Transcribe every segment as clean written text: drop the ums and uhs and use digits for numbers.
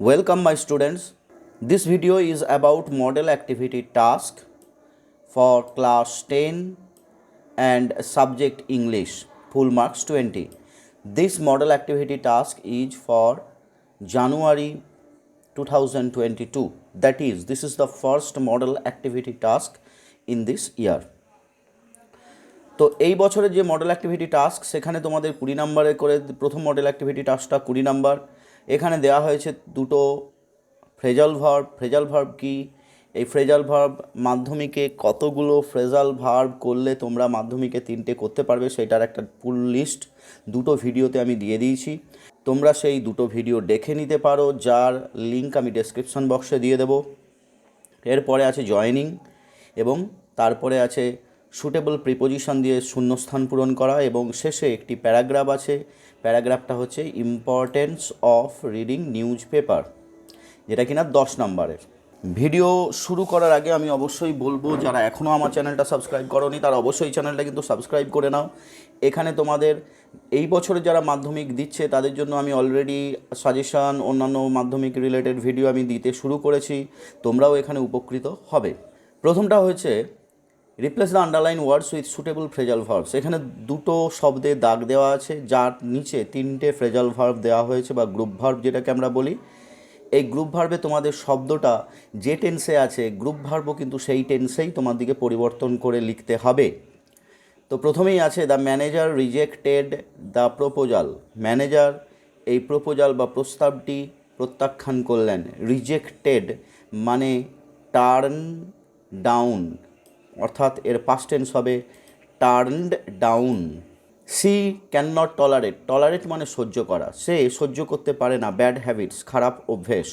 Welcome my students. This video is about model activity task for class 10 and subject English, full marks 20. This model activity task is for January 2022. That is, this is the first model activity task in this year. তো এই বছরের যে model activity task সেখানে তোমাদের 20 নম্বরে করে প্রথম model activity টাস্কটা 20 নম্বর। এখানে দেওয়া হয়েছে দুটো ফ্রেজাল ভার্ব কি, এই ফ্রেজাল ভার্ব মাধ্যমিকে কতগুলো ফ্রেজাল ভার্ব করলে তোমরা মাধ্যমিকে 3টে করতে পারবে সেটার একটা ফুল লিস্ট দুটো ভিডিওতে আমি দিয়ে দিয়েছি। তোমরা সেই দুটো ভিডিও দেখে নিতে পারো, যার লিঙ্ক আমি ডেসক্রিপশন বক্সে দিয়ে দেবো। এরপরে আছে জয়েনিং এবং তারপরে আছে সুটেবল প্রিপোজিশন দিয়ে শূন্যস্থান পূরণ করা, এবং শেষে একটি প্যারাগ্রাফ আছে। প্যারাগ্রাফটা হচ্ছে importance of reading news paper, যেটা কিনা 10 নম্বরের। ভিডিও শুরু করার আগে আমি অবশ্যই বলবো, যারা এখনও আমার চ্যানেলটা সাবস্ক্রাইব করোনি তারা অবশ্যই চ্যানেলটা কিন্তু সাবস্ক্রাইব করে নাও। এখানে তোমাদের এই বছরে যারা মাধ্যমিক দিচ্ছে তাদের জন্য আমি অলরেডি সাজেশান, অন্যান্য মাধ্যমিক রিলেটেড ভিডিও আমি দিতে শুরু করেছি, তোমরাও এখানে উপকৃত হবে। প্রথমটা হচ্ছে replace the underline words with suitable phrasal verbs. এখানে দুটো শব্দে দাগ দেওয়া আছে, যার নিচে 3টে ফ্রেজাল ভার্ব দেওয়া হয়েছে বা গ্রুপ ভার্ব যেটাকে আমরা বলি। এই গ্রুপ ভার্বে তোমাদের শব্দটা যে টেন্সে আছে গ্রুপ ভার্বও কিন্তু সেই টেন্সেই তোমাদেরকে পরিবর্তন করে লিখতে হবে। তো প্রথমেই আছে the manager rejected the proposal. Manager এই প্রপোজাল বা প্রস্তাবটি প্রত্যাখ্যান করলেন। রিজেক্টেড মানে টার্ন ডাউন, অর্থাৎ এর পাস্ট টেন্স হবে turned down. She can not tolerate, tolerate মানে সহ্য করা, সে সহ্য করতে পারে না ব্যাড হ্যাবিটস, খারাপ অভ্যেস।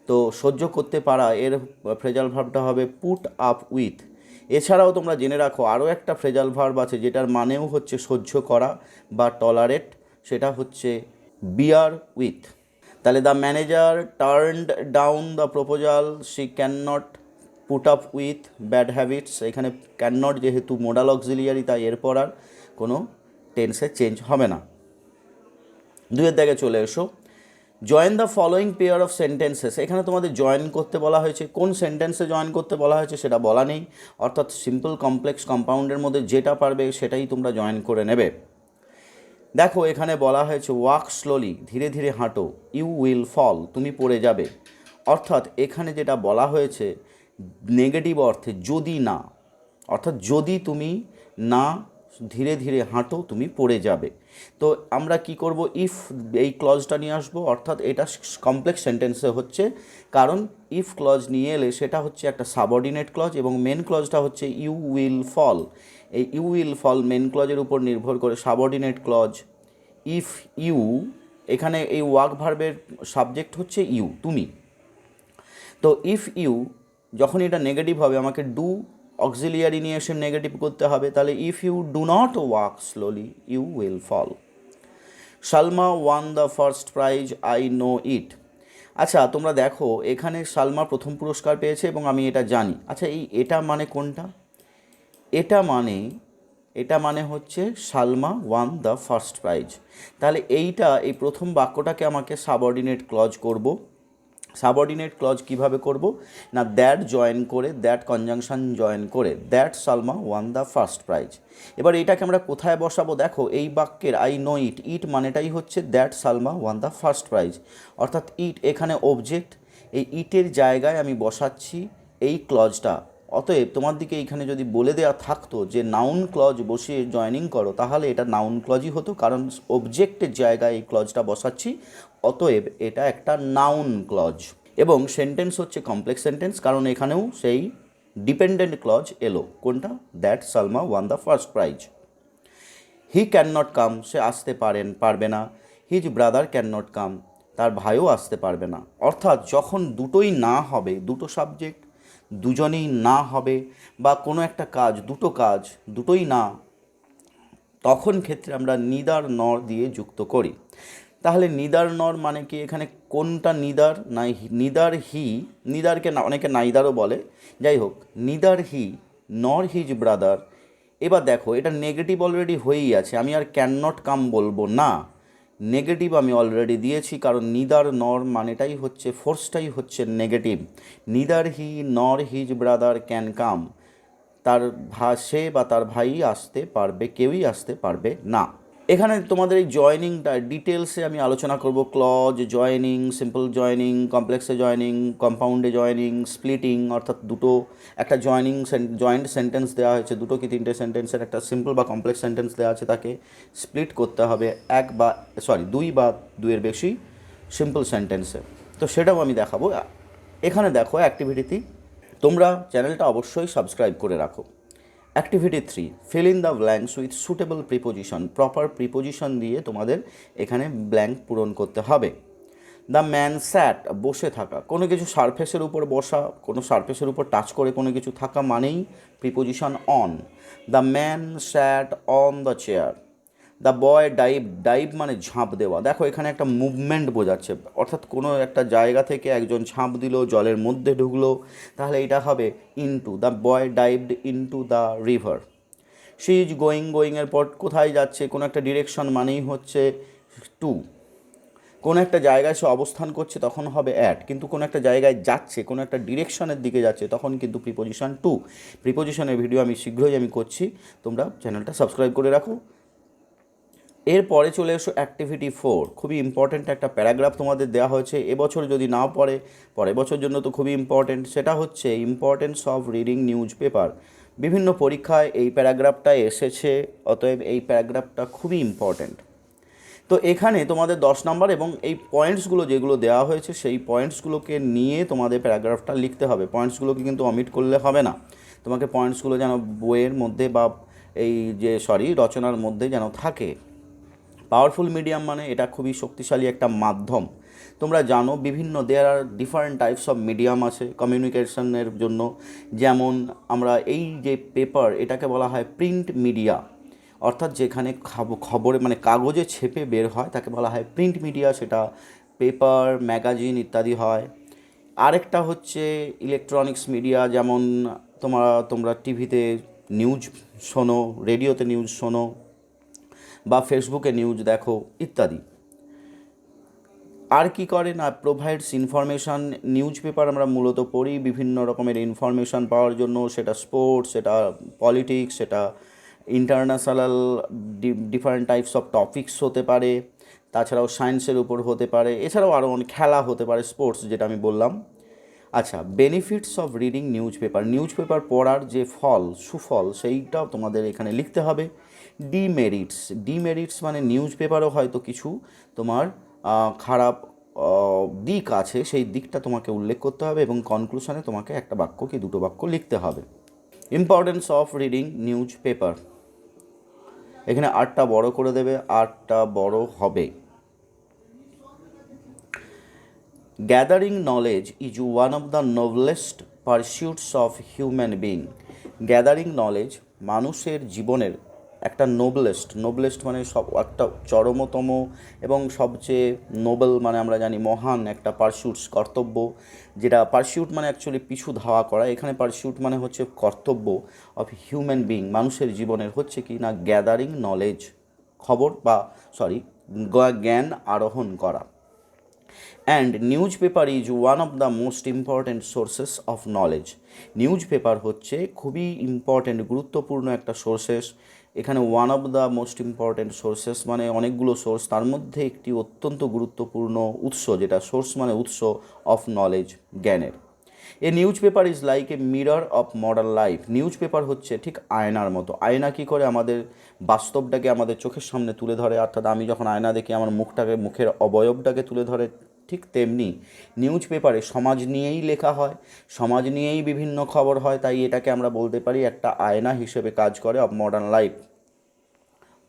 তো সহ্য করতে পারা এর ফ্রেজাল ভার্বটা হবে পুট আপ উইথ। এছাড়াও তোমরা জেনে রাখো আরও একটা ফ্রেজাল ভার্ব আছে যেটার মানেও হচ্ছে সহ্য করা বা টলারেট, সেটা হচ্ছে বিয়ার উইথ। তাহলে the manager turned down the proposal, she can not put up with bad habits. এখানে ক্যান নট যেহেতু মোডাল অক্সিলিয়ারি, তাই এরপর আর কোনো টেন্সে চেঞ্জ হবে না। 2-এর দাগে চলে এসো। Join the following pair of sentences. এখানে তোমাদের জয়েন করতে বলা হয়েছে, কোন সেন্টেন্সে জয়েন করতে বলা হয়েছে সেটা বলা নেই, অর্থাৎ সিম্পল, কমপ্লেক্স, কম্পাউন্ডের মধ্যে যেটা পারবে সেটাই তোমরা জয়েন করে নেবে। দেখো এখানে বলা হয়েছে ওয়াক স্লোলি, ধীরে ধীরে হাঁটো, ইউ উইল ফল, তুমি পড়ে যাবে। অর্থাৎ এখানে যেটা বলা হয়েছে নেগেটিভ অর্থে, যদি না, অর্থাৎ যদি তুমি না ধীরে ধীরে হাঁটো তুমি পড়ে যাবে। তো আমরা কি করব, ইফ এই ক্লজটা নিয়ে আসবো, অর্থাৎ এটা কমপ্লেক্স সেন্টেন্সে হচ্ছে, কারণ ইফ ক্লজ নিয়ে এলে সেটা হচ্ছে একটা সাবঅর্ডিনেট ক্লজ, এবং মেন ক্লজটা হচ্ছে ইউ উইল ফল। এই ইউ উইল ফল মেন ক্লজের উপর নির্ভর করে সাবঅর্ডিনেট ক্লজ। ইফ ইউ, এখানে এই ওয়ার্ক ভার্বের সাবজেক্ট হচ্ছে ইউ, তুমি। তো ইফ ইউ যখন এটা নেগেটিভ হবে আমাকে ডু অক্সিলিয়ারি নিয়ে এসে নেগেটিভ করতে হবে। তাহলে if you do not walk slowly you will fall. Salma won the first prize, I know it. আচ্ছা তোমরা দেখো এখানে সালমা প্রথম পুরস্কার পেয়েছে এবং আমি এটা জানি। আচ্ছা এটা মানে কোনটা? এটা মানে হচ্ছে Salma won the first prize. তাহলে এই প্রথম বাক্যটাকে আমাকে সাবঅর্ডিনেট ক্লজ করব। সাবঅর্ডিনেট ক্লজ কিভাবে করব না, দ্যাট জয়েন করে, দ্যাট কনজাংশন জয়েন করে, that Salma won the first prize. এবার এটাকে আমরা কোথায় বসাবো? দেখো এই বাক্যের আই নো ইট, ইট মানেটাই হচ্ছে that Salma won the first prize, অর্থাৎ ইট এখানে অবজেক্ট, এই ইটের জায়গায় আমি বসাচ্ছি এই ক্লজটা। অতএব তোমার দিকে এইখানে যদি বলে দেওয়া থাকতো যে নাউন ক্লজ বসিয়ে জয়েনিং করো, তাহলে এটা নাউন ক্লজই হতো, কারণ অবজেক্টের জায়গায় এই ক্লজটা বসাচ্ছি, অতএব এটা একটা নাউন ক্লজ। এবং সেন্টেন্স হচ্ছে কমপ্লেক্স সেন্টেন্স, কারণ এখানেও সেই ডিপেন্ডেন্ট ক্লজ এলো। কোনটা? That Salma won the first prize. He can not come, সে আসতে পারবে না। His brother can not come, তার ভাইও আসতে পারবে না। অর্থাৎ যখন দুটোই না হবে, দুটো সাবজেক্ট দুজনেই না হবে, বা কোনো একটা কাজ, দুটো কাজ দুটোই না, তখন ক্ষেত্রে আমরা নিদার নর দিয়ে যুক্ত করি। তাহলে নিদার নর মানে কি? এখানে কোনটা নিদার? না নিদার হি, নিদারকে অনেকে নাইদারও বলে, যাই হোক, নিদার হি নর হিজ ব্রাদার। এবার দেখো এটা নেগেটিভ অলরেডি হয়েই আছে, আমি আর ক্যান নট কাম বলবো না, নেগেটিভ আমি অলরেডি দিয়েছি, কারণ নিদার নর মানেটাই হচ্ছে, ফোর্সটাই হচ্ছে নেগেটিভ। নিদার হি নর হিজ ব্রাদার ক্যান কাম, তার সে বা তার ভাই আসতে পারবে, কেউই আসতে পারবে না। এখানে তোমাদের এই জয়নিংটা ডিটেলসে আমি আলোচনা করব। ক্লজ, জয়নিং, সিম্পল জয়নিং, কমপ্লেক্সে জয়নিং, কম্পাউন্ডে জয়নিং, স্প্লিটিং, অর্থাৎ দুটো একটা জয়েন্ট সেন্টেন্স দেওয়া হয়েছে, দুটো কি তিনটে সেন্টেন্সের একটা সিম্পল বা কমপ্লেক্স সেন্টেন্স দেওয়া আছে, তাকে স্প্লিট করতে হবে দুই বা দুইয়ের বেশি সিম্পল সেন্টেন্সে। তো সেটাও আমি দেখাবো। এখানে দেখো অ্যাক্টিভিটিতে তোমরা চ্যানেলটা অবশ্যই সাবস্ক্রাইব করে রাখো। Activity 3, fill in the blanks with suitable preposition. Proper preposition দিয়ে তোমাদের এখানে ব্ল্যাঙ্ক পূরণ করতে হবে। দ্য ম্যান স্যাট, বসে থাকা, কোনো কিছু সারফেসের উপর বসা, কোনো সারফেসের উপর টাচ করে কোনো কিছু থাকা মানেই preposition on. The man sat on the chair. The boy dive মানে ঝাঁপ দেওয়া। দেখো এখানে একটা মুভমেন্ট বোঝাচ্ছে, অর্থাৎ কোনো একটা জায়গা থেকে একজন ঝাঁপ দিল, জলের মধ্যে ঢুকলো, তাহলে এটা হবে into. The boy dived into the river. She is গোয়িংয়ের পর কোথায় যাচ্ছে, কোনো একটা ডিরেকশন মানেই হচ্ছে টু। কোনো একটা জায়গায় সে অবস্থান করছে তখন হবে অ্যাট, কিন্তু কোনো একটা জায়গায় যাচ্ছে, কোনো একটা ডিরেকশনের দিকে যাচ্ছে, তখন কিন্তু প্রিপোজিশন টু। প্রিপোজিশনের ভিডিও আমি শীঘ্রই করছি, তোমরা চ্যানেলটা সাবস্ক্রাইব করে রাখো। এরপরে চলে এসো অ্যাক্টিভিটি 4, খুবই ইম্পর্ট্যান্ট একটা প্যারাগ্রাফ তোমাদের দেওয়া হয়েছে। এবছর যদি নাও পড়ে, পরের বছর জন্য তো খুবই ইম্পর্ট্যান্ট। সেটা হচ্ছে importance of reading news paper. বিভিন্ন পরীক্ষায় এই প্যারাগ্রাফটা এসেছে, অতএব এই প্যারাগ্রাফটা খুবই ইম্পর্ট্যান্ট। তো এখানে তোমাদের 10 নম্বর এবং এই পয়েন্টসগুলো যেগুলো দেওয়া হয়েছে সেই পয়েন্টসগুলোকে নিয়ে তোমাদের প্যারাগ্রাফটা লিখতে হবে। পয়েন্টসগুলোকে কিন্তু অমিট করলে হবে না, তোমাকে পয়েন্টসগুলো যেন বইয়ের মধ্যে বা রচনার মধ্যে যেন থাকে। পাওয়ারফুল মিডিয়াম মানে এটা খুবই শক্তিশালী একটা মাধ্যম। তোমরা জানো বিভিন্ন দেয়ার আর ডিফারেন্ট টাইপস অফ মিডিয়াম আছে কমিউনিকেশনের জন্য। যেমন আমরা এই যে পেপার, এটাকে বলা হয় প্রিন্ট মিডিয়া, অর্থাৎ যেখানে খবরে মানে কাগজে ছেপে বের হয় তাকে বলা হয় প্রিন্ট মিডিয়া, সেটা পেপার, ম্যাগাজিন ইত্যাদি হয়। আরেকটা হচ্ছে ইলেকট্রনিক্স মিডিয়া, যেমন তোমরা টিভিতে নিউজ শোনো, রেডিওতে নিউজ শোনো, বা ফেসবুকে নিউজ দেখো ইত্যাদি। আর কি করে না, প্রোভাইডস ইনফরমেশান। নিউজ পেপার আমরা মূলত পড়ি বিভিন্ন রকমের ইনফরমেশান পাওয়ার জন্য, সেটা স্পোর্টস, সেটা পলিটিক্স, সেটা international different types of topics হতে পারে, তাছাড়াও সায়েন্সের উপর হতে পারে, এছাড়াও আরও অনেক খেলা হতে পারে, স্পোর্টস যেটা আমি বললাম। আচ্ছা, benefits of reading news paper. News paper পড়ার যে সুফল সেইটাও তোমাদের এখানে লিখতে হবে। ডিমেরিটস মানে নিউজ পেপারও হয়তো কিছু তোমার খারাপ দিক আছে, সেই দিকটা তোমাকে উল্লেখ করতে হবে এবং কনক্লুশনে তোমাকে একটা বাক্য কি দুটো বাক্য লিখতে হবে। Importance of reading news paper, এখানে আরটা বড় করে দেবে, আরটা বড় হবে। Gathering knowledge is one of the noblest pursuits of human being. Gathering knowledge মানুষের জীবনের একটা নোবলেস্ট মানে একটা চরমতম এবং সবচেয়ে নোবেল মানে আমরা জানি মহান একটা পারসিউটস, কর্তব্য। যেটা পারসিউট মানে অ্যাকচুয়ালি পিছু ধাওয়া করা, এখানে পারসিউট মানে হচ্ছে কর্তব্য অফ হিউম্যান বিং, মানুষের জীবনের হচ্ছে কি না গ্যাদারিং নলেজ, জ্ঞান আরোহণ করা। And news paper is one of the most important sources of knowledge. News paper হচ্ছে খুবই ইম্পর্ট্যান্ট, গুরুত্বপূর্ণ একটা সোর্সেস। এখানে one of the most important sources মানে অনেকগুলো সোর্স, তার মধ্যে একটি অত্যন্ত গুরুত্বপূর্ণ উৎস, যেটা সোর্স মানে উৎস অফ নলেজ, জ্ঞানের। A news paper is like a mirror of modern life. News paper হচ্ছে ঠিক আয়নার মতো। আয়না কী করে আমাদের বাস্তবটাকে আমাদের চোখের সামনে তুলে ধরে, অর্থাৎ আমি যখন আয়না দেখি আমার মুখের অবয়বটাকে তুলে ধরে, ঠিক তেমনি নিউজ পেপারে সমাজ নিয়েই লেখা হয়, সমাজ নিয়েই বিভিন্ন খবর হয়, তাই এটাকে আমরা বলতে পারি একটা আয়না হিসেবে কাজ করে অফ মডার্ন লাইফ,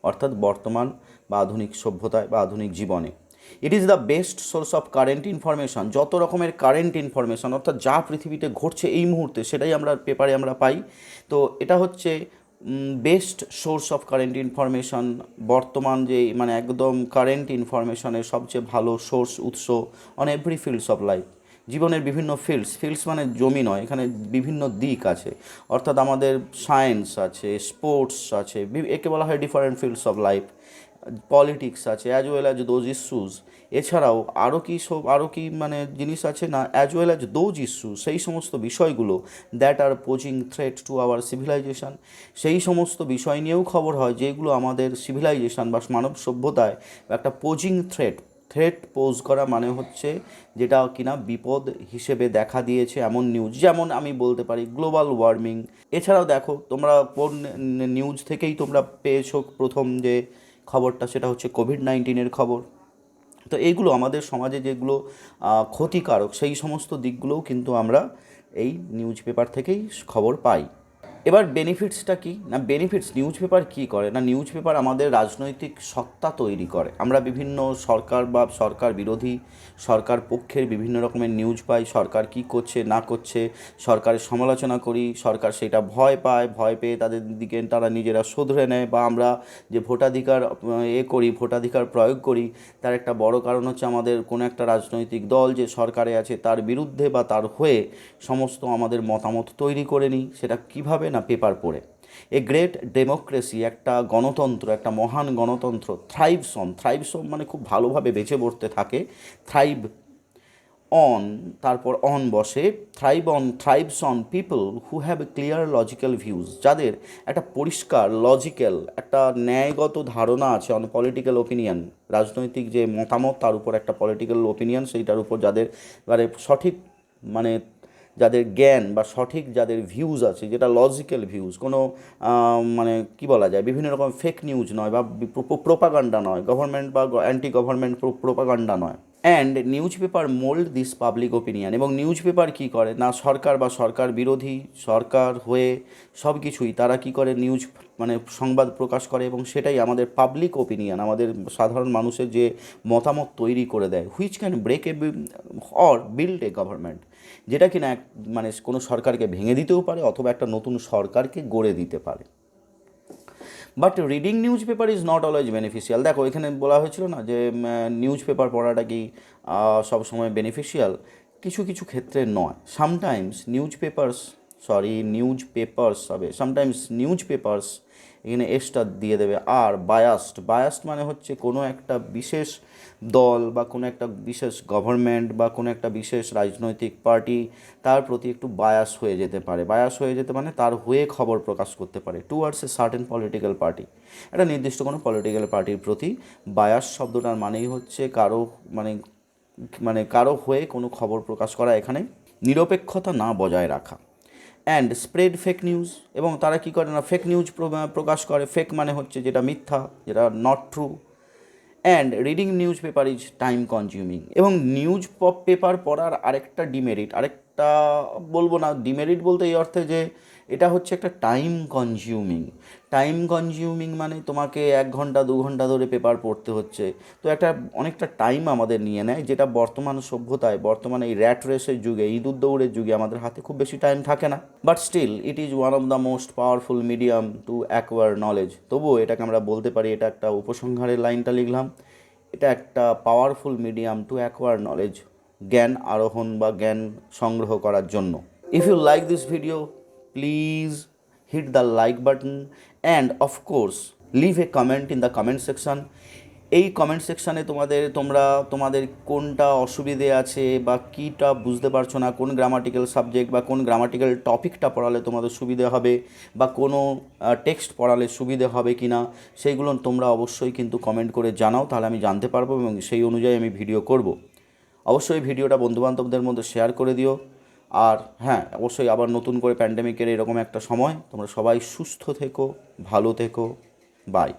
অর্থাৎ বর্তমান বা আধুনিক সভ্যতায় বা আধুনিক জীবনে। It is the best source of current information. যত রকমের কারেন্ট ইনফরমেশান, অর্থাৎ যা পৃথিবীতে ঘটছে এই মুহূর্তে, সেটাই আমরা পেপারে পাই। তো এটা হচ্ছে best source of current information, বর্তমান যে মানে একদম কারেন্ট ইনফরমেশানের সবচেয়ে ভালো সোর্স, উৎস on every fields of life. জীবনের বিভিন্ন ফিল্ডস মানে জমি নয়, এখানে বিভিন্ন দিক আছে, অর্থাৎ আমাদের সায়েন্স আছে, স্পোর্টস আছে, একে বলা হয় different fields of life. Politics আছে, as well as those issues. এছাড়াও আরও কি মানে জিনিস আছে না, as well as those issues, সেই সমস্ত বিষয়গুলো that are posing threat to our civilization, সেই সমস্ত বিষয় নিয়েও খবর হয় যেগুলো আমাদের সিভিলাইজেশন বা মানব সভ্যতায় একটা পোজিং থ্রেট, থ্রেট পোজ করা মানে হচ্ছে যেটা কিনা বিপদ হিসেবে দেখা দিয়েছে এমন নিউজ। যেমন আমি বলতে পারি গ্লোবাল ওয়ার্মিং। এছাড়াও দেখো তোমরা কোন নিউজ থেকেই তোমরা পেয়েছো প্রথম যে খবরটা, সেটা হচ্ছে কোভিড-19 খবর। তো এইগুলো আমাদের সমাজে যেগুলো ক্ষতিকারক, সেই সমস্ত দিকগুলোও কিন্তু আমরা এই নিউজ পেপার থেকেই খবর পাই। এবার বেনিফিটসটা কী না, বেনিফিটস নিউজ পেপার কী করে না, নিউজ পেপার আমাদের রাজনৈতিক সত্তা তৈরি করে। আমরা বিভিন্ন সরকার বা সরকার বিরোধী, সরকার পক্ষের বিভিন্ন রকমের নিউজ পাই, সরকার কী করছে না করছে সরকারের সমালোচনা করি, সরকার সেটা ভয় পায়, ভয় পেয়ে তাদের দিকে তারা নিজেরা শুধরে নেয়। বা আমরা যে ভোটাধিকার ভোটাধিকার প্রয়োগ করি, তার একটা বড় কারণ হচ্ছে আমাদের কোনো একটা রাজনৈতিক দল যে সরকারে আছে তার বিরুদ্ধে বা তার হয়ে সমস্ত আমাদের মতামত তৈরি করে নিই। সেটা কীভাবে না, পেপার পড়ে। এ গ্রেট ডেমোক্রেসি, একটা গণতন্ত্র, একটা মহান গণতন্ত্র থ্রাইভস অন মানে খুব ভালোভাবে বেঁচে পড়তে থাকে। থ্রাইভ অন, তারপর অন বসে, থ্রাইভস on people who have a clear logical views, যাদের একটা পরিষ্কার লজিক্যাল একটা ন্যায়গত ধারণা আছে অন পলিটিক্যাল ওপিনিয়ন, রাজনৈতিক যে মতামত তার উপর একটা পলিটিক্যাল ওপিনিয়ন, সেইটার উপর যাদের মানে সঠিক মানে যাদের জ্ঞান বা সঠিক যাদের ভিউজ আছে, যেটা লজিক্যাল ভিউজ, কোনো মানে কি বলা যায়, বিভিন্ন রকম ফেক নিউজ নয় বা প্রোপাগান্ডা নয়, গভর্নমেন্ট বা অ্যান্টি গভর্নমেন্ট প্রোপাগান্ডা নয়। And news paper mould this public opinion. এবং নিউজ পেপার কী করে না, সরকার বা সরকার বিরোধী, সরকার হয়ে সব কিছুই তারা কী করে, নিউজ মানে সংবাদ প্রকাশ করে, এবং সেটাই আমাদের পাবলিক ওপিনিয়ন, আমাদের সাধারণ মানুষের যে মতামত তৈরি করে দেয়, which can break a or build a government, যেটা কিনা মানে কোনো সরকারকে ভেঙে দিতেও পারে অথবা একটা নতুন সরকারকে গড়ে দিতে পারে। But reading news paper is not always beneficial. দেখো এখানে বলা হয়েছিল না যে নিউজ পেপার পড়াটা কি সবসময় বেনিফিশিয়াল, কিছু কিছু ক্ষেত্রে নয়। সামটাইমস নিউজ পেপার্স এখানে এক্সট্রা দিয়ে দেবে। আর বায়াসড মানে হচ্ছে কোনো একটা বিশেষ দল বা কোনো একটা বিশেষ গভর্নমেন্ট বা কোনো একটা বিশেষ রাজনৈতিক পার্টি, তার প্রতি একটু বায়াস হয়ে যেতে পারে। বায়াস হয়ে যেতে মানে তার হয়ে খবর প্রকাশ করতে পারে towards a certain political party, একটা নির্দিষ্ট কোনো পলিটিক্যাল পার্টির প্রতি। বায়াস শব্দটার মানেই হচ্ছে কারো হয়ে কোনো খবর প্রকাশ করা, এখানে নিরপেক্ষতা না বজায় রাখা। অ্যান্ড স্প্রেড ফেক নিউজ, এবং তারা কী করে না, ফেক নিউজ প্রকাশ করে। ফেক মানে হচ্ছে যেটা মিথ্যা, যেটা not true. And reading news paper is time consuming. এবং নিউজ পেপার পড়ার আরেকটা বলবো না ডিমেরিট বলতে এই অর্থে যে এটা হচ্ছে একটা টাইম কনজিউমিং মানে তোমাকে 1 ঘন্টা 2 ঘন্টা ধরে পেপার পড়তে হচ্ছে, তো অনেকটা টাইম আমাদের নিয়ে নেয়, যেটা বর্তমান সভ্যতায়, বর্তমানে এই র্যাট রেসের যুগে, ইঁদুর দৌড়ের যুগে আমাদের হাতে খুব বেশি টাইম থাকে না। But still it is one of the most powerful medium to acquire knowledge. তবুও এটাকে আমরা বলতে পারি, এটা একটা উপসংহারের লাইনটা লিখলাম, এটা একটা powerful medium to acquire knowledge, জ্ঞান আরোহণ বা জ্ঞান সংগ্রহ করার জন্য। If you like this video, please hit the like button and of course leave a comment in the comment section. এই কমেন্ট সেকশানে তোমাদের কোনটা অসুবিধে আছে বা কীটা বুঝতে পারছো না, কোন গ্রামাটিক্যাল সাবজেক্ট বা কোন গ্রামাটিক্যাল টপিকটা পড়ালে তোমাদের সুবিধে হবে, বা কোনো টেক্সট পড়ালে সুবিধে হবে কি না, সেইগুলো তোমরা অবশ্যই কিন্তু কমেন্ট করে জানাও, তাহলে আমি জানতে পারবো এবং সেই অনুযায়ী আমি ভিডিও করব। অবশ্যই ভিডিওটা বন্ধুবান্ধবদের মধ্যে শেয়ার করে দিও। আর হ্যাঁ, অবশ্যই আবার নতুন করে প্যান্ডেমিকের এরকম একটা সময় তোমরা সবাই সুস্থ থেকো, ভালো থেকো, বাই।